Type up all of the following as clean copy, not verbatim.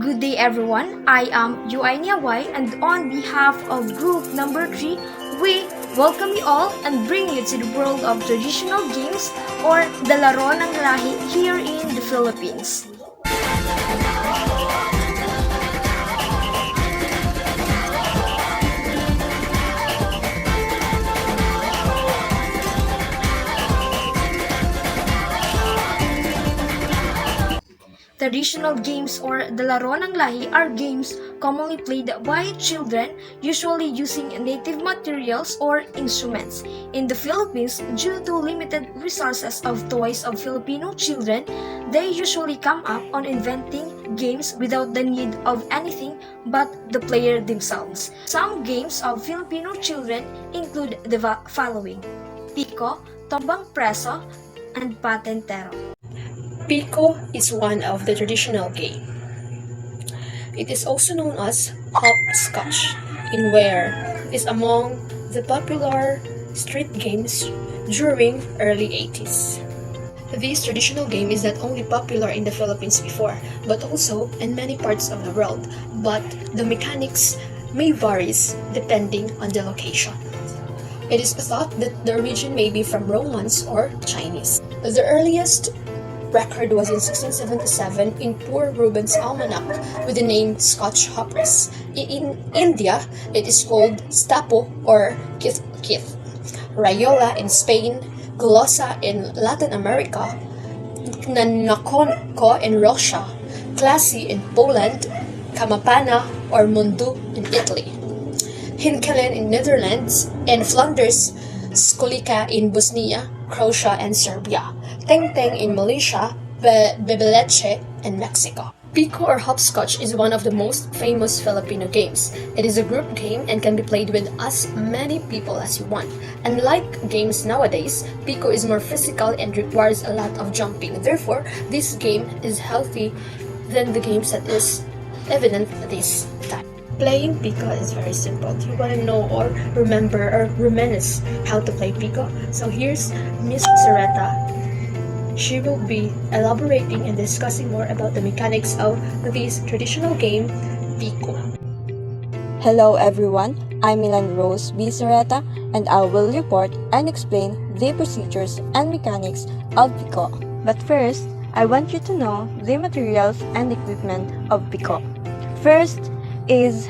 Good day everyone, I am Yuainia Y and on behalf of group number 3, we welcome you all and bring you to the world of traditional games or the laro ng lahi here in the Philippines. Traditional games or the laro ng lahi are games commonly played by children, usually using native materials or instruments. In the Philippines, due to limited resources of toys of Filipino children, they usually come up on inventing games without the need of anything but the player themselves. Some games of Filipino children include the following: Pico, Tombang Preso, and Patentero. Pico is one of the traditional game. It is also known as hopscotch, in where it is among the popular street games during early 80s. This traditional game is not only popular in the Philippines before, but also in many parts of the world, but the mechanics may vary depending on the location. It is thought that the origin may be from Romans or Chinese. The earliest record was in 1677 in Poor Reuben's almanac with the name Scotch Hoppers. In India, it is called Stapo or Kith. Rayola in Spain, Glossa in Latin America, Nanakonko in Russia, Klasi in Poland, Kamapana or Mundu in Italy, Hinkelen in Netherlands, and Flanders, Skolika in Bosnia, Croatia, and Serbia, Teng-Teng in Malaysia, Bebeleche in Mexico. Pico or hopscotch is one of the most famous Filipino games. It is a group game and can be played with as many people as you want. Unlike games nowadays, Pico is more physical and requires a lot of jumping. Therefore, this game is healthy than the games that is evident this time. Playing Pico is very simple. Do you want to know or remember or reminisce how to play Pico? So here's Miss Soretta. She will be elaborating and discussing more about the mechanics of this traditional game, Pico. Hello everyone, I'm Milan Rose B. Soretta and I will report and explain the procedures and mechanics of Pico. But first, I want you to know the materials and equipment of Pico. First is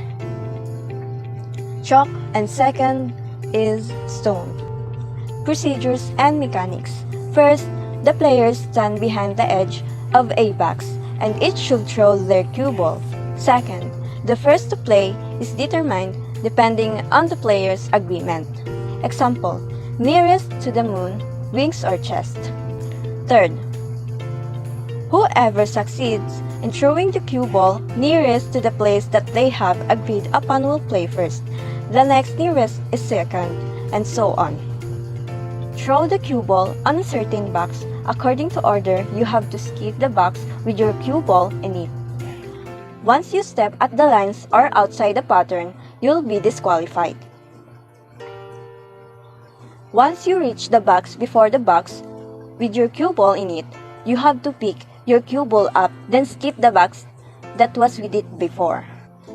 chalk and second is stone. Procedures and mechanics. First, the players stand behind the edge of a box and each should throw their cue ball. Second, the first to play is determined depending on the player's agreement. Example, nearest to the moon, wings or chest. Third, whoever succeeds in throwing the cue ball nearest to the place that they have agreed upon will play first. The next nearest is second, and so on. Throw the cue ball on a certain box. According to order, you have to skip the box with your cue ball in it. Once you step at the lines or outside the pattern, you'll be disqualified. Once you reach the box before the box with your cue ball in it, you have to pick your cue ball up, then skip the box that was with it before.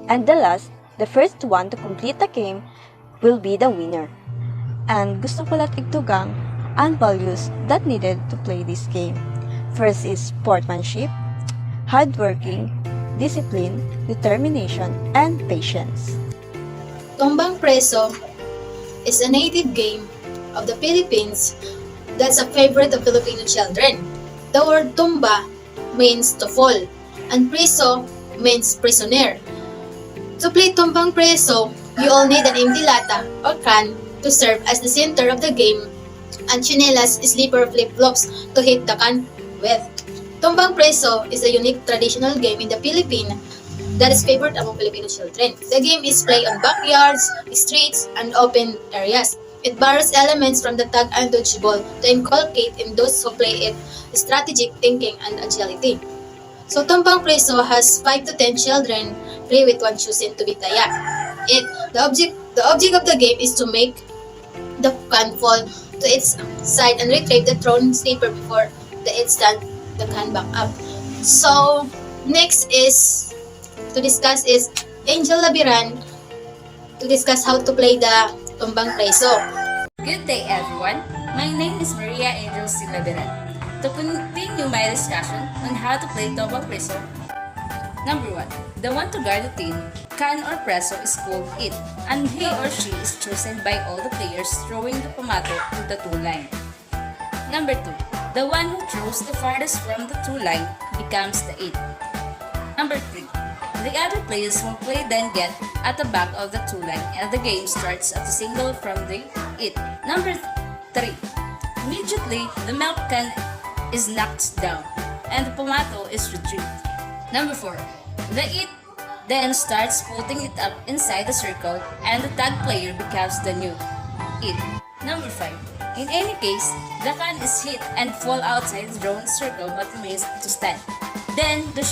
And the last, the first one to complete the game, will be the winner. And gusto ko lang igtugang ang values that needed to play this game. First is sportsmanship, hardworking, discipline, determination, and patience. Tombang Preso is a native game of the Philippines that's a favorite of Filipino children. The word tumba means to fall, and preso means prisoner. To play Tombang Preso, you all need an empty lata or can to serve as the center of the game, and chinelas, slipper, flip-flops to hit the can with. Tombang Preso is a unique traditional game in the Philippines that is favored among Filipino children. The game is played on backyards, streets, and open areas. It borrows elements from the tag and dodgeball to inculcate in those who play it strategic thinking and agility. So Tombang Preso has 5 to 10 children play with one choosing to be taya. The object of the game is to make the can fall to its side and retrieve the thrown slipper before it stand the can back up. So next is to discuss is Angel Labiran to discuss how to play the Tumbang Preso. Good day, everyone. My name is Maria Angel Silabiran. To continue my discussion on how to play Tumbang Preso, number 1. The one to guard the team, can or preso, is called it, and he or she is chosen by all the players throwing the pamato to the two line. Number 2. The one who throws the farthest from the two line becomes the it. Number 3. The other players will play then get at the back of the two line and the game starts at the single from the it. Number 3. Immediately, the milk can is knocked down and the pamato is retrieved. Number 4. The it then starts putting it up inside the circle and the tag player becomes the new it. Number 5. In any case, the can is hit and fall outside the drawn circle but remains to stand. Then the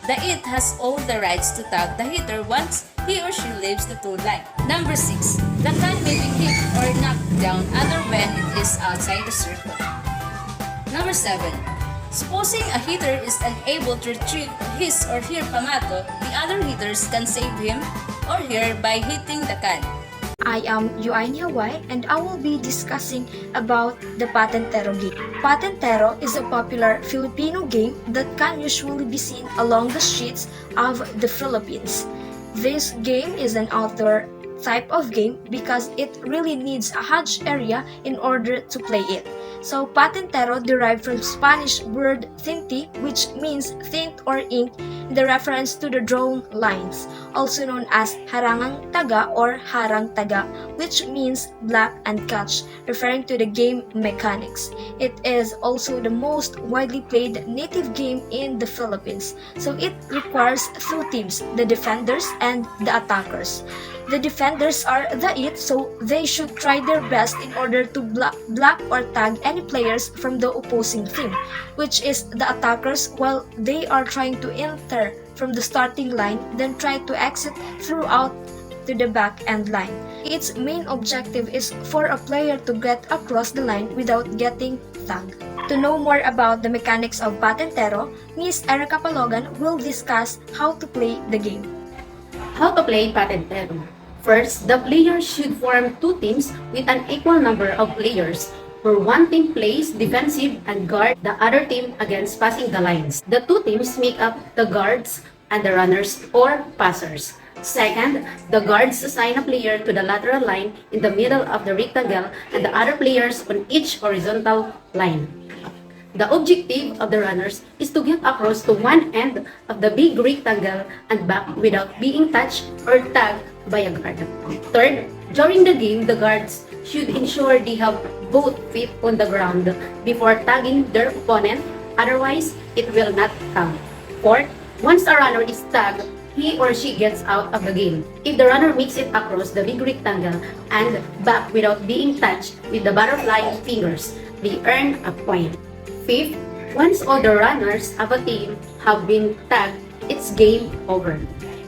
it has all the rights to tag the hitter once he or she leaves the two line. Number 6. The can may be hit or knocked down other when it is outside the circle. Number 7. Supposing a hitter is unable to retrieve his or her pamato, the other hitters can save him or her by hitting the can. I am Yuain Hawaii and I will be discussing about the Patentero game. Patentero is a popular Filipino game that can usually be seen along the streets of the Philippines. This game is an outdoor type of game because it really needs a huge area in order to play it. So Patentero derived from Spanish word tinti, which means tint or ink, in the reference to the drawn lines, also known as harangang taga or harang taga, which means black and catch, referring to the game mechanics. It is also the most widely played native game in the Philippines, so it requires two teams, the defenders and the attackers. The defenders are the it, so they should try their best in order to block or tag any players from the opposing team, which is the attackers, while they are trying to enter from the starting line, then try to exit throughout to the back end line. Its main objective is for a player to get across the line without getting tagged. To know more about the mechanics of Patentero, Miss Erica Palogan will discuss how to play the game. How to play Patentero. First, the players should form two teams with an equal number of players, where one team plays defensive and guard the other team against passing the lines. The two teams make up the guards and the runners or passers. Second, the guards assign a player to the lateral line in the middle of the rectangle and the other players on each horizontal line. The objective of the runners is to get across to one end of the big rectangle and back without being touched or tagged by a guard. Third, during the game, the guards should ensure they have both feet on the ground before tagging their opponent, otherwise it will not count. Fourth, once a runner is tagged, he or she gets out of the game. If the runner makes it across the big rectangle and back without being touched with the butterfly fingers, they earn a point. Fifth, once all the runners of a team have been tagged, it's game over.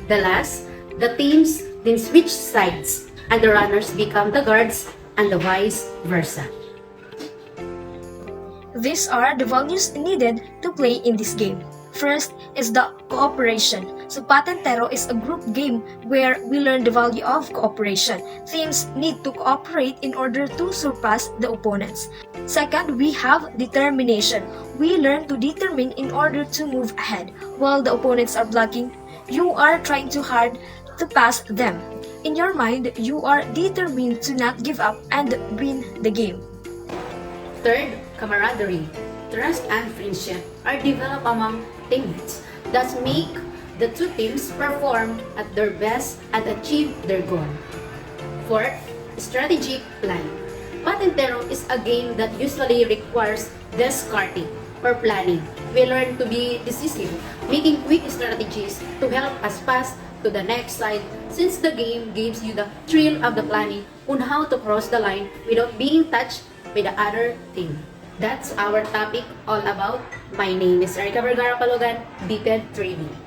The last, the teams then switch sides and the runners become the guards and the vice versa. These are the values needed to play in this game. First is the cooperation. So Patentero is a group game where we learn the value of cooperation. Teams need to cooperate in order to surpass the opponents. Second, we have determination. We learn to determine in order to move ahead. While the opponents are blocking, you are trying too hard to pass them. In your mind, you are determined to not give up and win the game. Third, camaraderie. Trust and friendship are developed among teammates that make the two teams perform at their best and achieve their goal. Fourth, strategic plan. Patentero is a game that usually requires discarding or planning. We learn to be decisive, making quick strategies to help us pass to the next side, since the game gives you the thrill of the planning on how to cross the line without being touched by the other team. That's our topic all about. My name is Erica Vergara Palogan, BPED 3B.